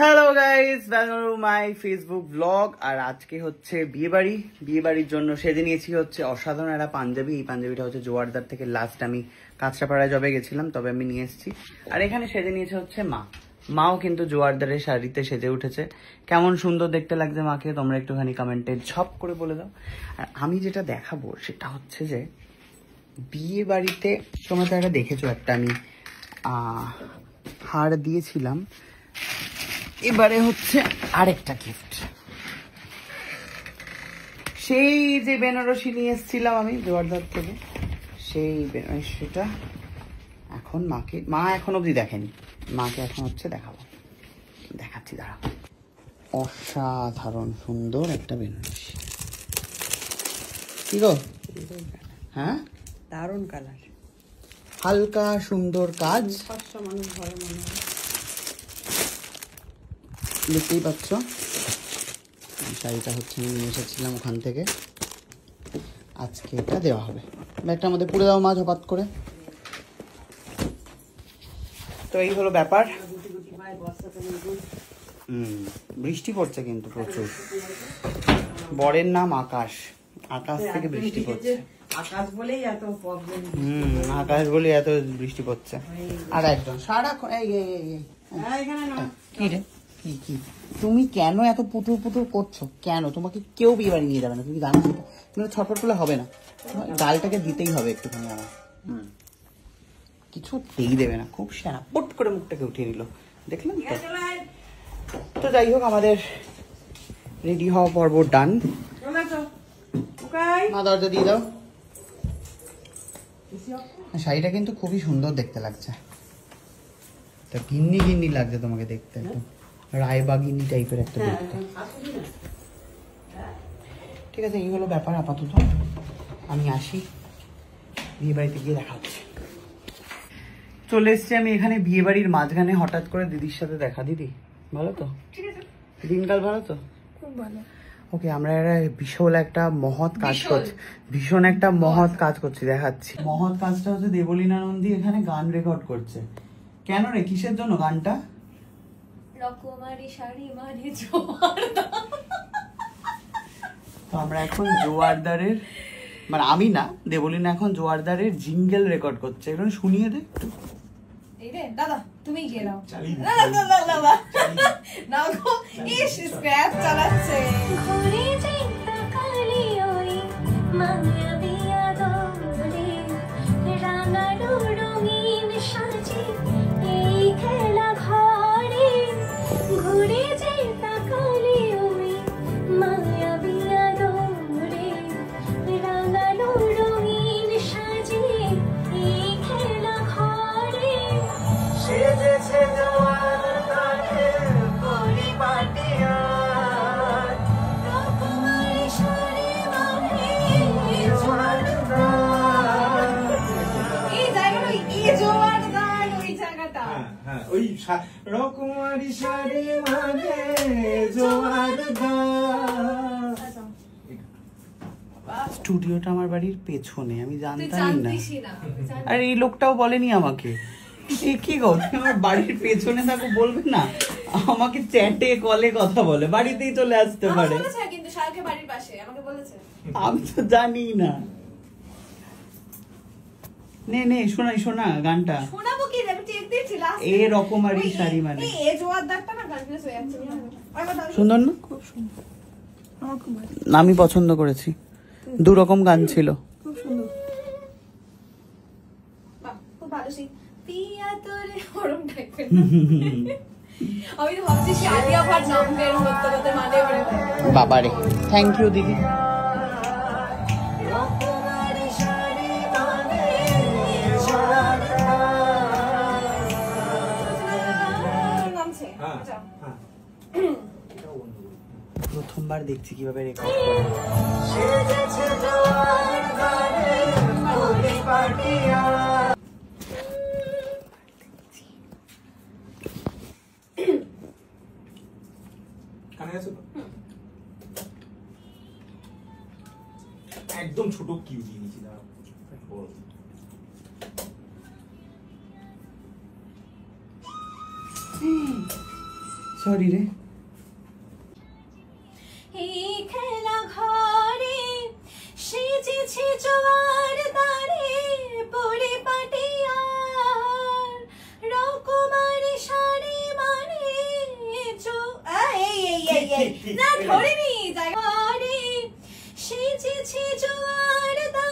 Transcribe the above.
Hello guys, welcome to my Facebook blog. আর আজকে হচ্ছে বিয়েবাড়ির জন্য সেজে নিয়েছি হচ্ছে অসাধারণ একটা পাঞ্জাবি। এই পাঞ্জাবিটা হচ্ছে জোয়ারদার থেকে লাস্ট আমি কাঁচরাপাড়ায় যবে গেছিলাম তবে আমি নিয়ে এসেছি। আর এখানে সেজে নিয়েছে হচ্ছে মাও কিন্তু জোয়ারদারের শাড়িতে সেজে উঠেছে। কেমন সুন্দর দেখতে লাগছে মাকে তোমরা একটুখানি কমেন্টে ঝপ করে বলে দাও। আর আমি যেটা দেখাবো সেটা হচ্ছে যে বিয়ে বাড়িতে তোমরা তো একটা দেখেছো, একটা আমি হার দিয়েছিলাম। এবারে হচ্ছে আরেকটা গিফট, সেই যে বেনারসি নিয়ে এসেছিলাম আমি জোয়ারদার থেকে, সেই বেনারসিটা এখন মা এখন অবধি দেখেনি, মাকে এখন হচ্ছে দেখাচ্ছি দাঁড়া। অসাধারণ সুন্দর একটা বেনারসি। কি গো? হ্যাঁ, দারুণ কালার, হালকা সুন্দর কাজ, মানুষ ভালো মনে হয়। দেখতেই পাচ্ছ শাড়িটা হচ্ছে আমি নিয়ে এসেছিলাম ওখান থেকে, আজকে এটা দেওয়া হবে। ব্যাগটা আমাদের পুড়ে দাও মা ঝপাত করে। তো এই হলো ব্যাপার। বৃষ্টি পড়ছে কিন্তু প্রচুর। বরের নাম আকাশ, আকাশ থেকে বৃষ্টি পড়ছে। আকাশ বলেই এত প্রবলেম। আকাশ বলে এত বৃষ্টি পড়ছে। আর একজন সারাক্ষণ কি রে, কি তুমি কেন এত পুতুর পুতুর করছো কেন? তোমাকে কেউ বিয়ে বাড়ি নিয়ে যাবে না, তুমি গান তুমি ছটফট করলে হবে না, গালটাকে দিতেই হবে একটুখানি। আমার কিছুতেই দেবে না, খুব সেনা পট করে মুখটাকে উঠিয়ে নিল, দেখলাম তো। যাই হোক, আমাদের রেডি হওয়া পর্ব ডান। মা দরজা দিয়ে দাও। শাড়িটা কিন্তু খুবই সুন্দর দেখতে লাগছে, গিন্নি লাগছে তোমাকে দেখতে, একদম রায়বাগিনী টাইপের একটা দেখতে। ঠিক আছে, এই হলো ব্যাপার আপাতত। আমি আসি, বিয়ে বাড়িতে গিয়ে দেখা হচ্ছে। চলে এসছি আমি এখানে বিয়ে বাড়ির মাঝখানে, হঠাৎ করে দিদির সাথে দেখা। দিদি ভালো তো? দিনকাল ভালো তো? খুব ভালো। ওকে, আমরা ভীষণ একটা মহৎ কাজ করছি, দেখাচ্ছি। মহৎ কাজটা হচ্ছে দেবলীনা নন্দী এখানে গান রেকর্ড করছে। কেন রে, কিসের জন্য গানটা? তো আমরা এখন জোয়ারদারের, মানে আমি না, দেবলীনা এখন জোয়ারদারের জিঙ্গেল রেকর্ড করছে। এখন শুনিয়ে দে একটু। দাদা তুমি গিয়ে নাও। নাও গো, ইস স্ক্র্যাচ চালাচ্ছে। ঘুরে যাই তাকালি ওই মায়াবী আদরে, রাঙালো রঙিন সাজে এই খেলা ঘরে। ঘুরে যাই তাকালি ওই মায়াবী আদরে, রাঙালো রঙিন সাজে এই খেলা ঘরে। সেজেছে জোয়ার গানের পরিপাটিয়া, রকমারি শাড়ি মানে জোয়ারদার। এই জায়গাটা কি জোয়ারদার, ওই জায়গাটা। হ্যাঁ, ওই রকমারি শাড়ি মানে জোয়ারদার। স্টুডিওটা আমার বাড়ির পেছনে, আমি জানতামই না। আর এই লোকটাও বলেনি আমাকে। কি গো, আমার বাড়ির পেছনে থাকো বলবে না? আমাকে চ্যাটে কলে কথা বলে, বাড়িতেই চলে আসতে পারে। আমি তো জানি না। নে শোনা গানটা। শোনাবো কি, আমি টেক দিয়েছিলাম। এ রকমারি শাড়ি মানে এই জোয়ারদারটা না কনফিউজ হয়ে যাচ্ছে। সুন্দর না? খুব সুন্দর, আমার খুব ভালো। আমি পছন্দ করেছি, দু রকম গান ছিল। খুব সুন্দর, বাহ খুব ভালো। সেই পিয়া তোরে ওরম টাইপের। আমি তো ভাবছি সে আলিয়া ভাট নাম বের হতে হতে মানে করে। বাবারে, থ্যাংক ইউ দিদি। প্রথমবার দেখছি কিভাবে রেকর্ড করে। একদম ছোট কিউ দিয়ে নিয়েছি। সরি রে। এই খেলা ঘরে সেজেছে জোয়ার দাঁড়ে পরিপাটিয়ার রকমারি শাড়ি মানে না ধরিনি জায়গারে সেজেছে জোয়ার দাঁড়ে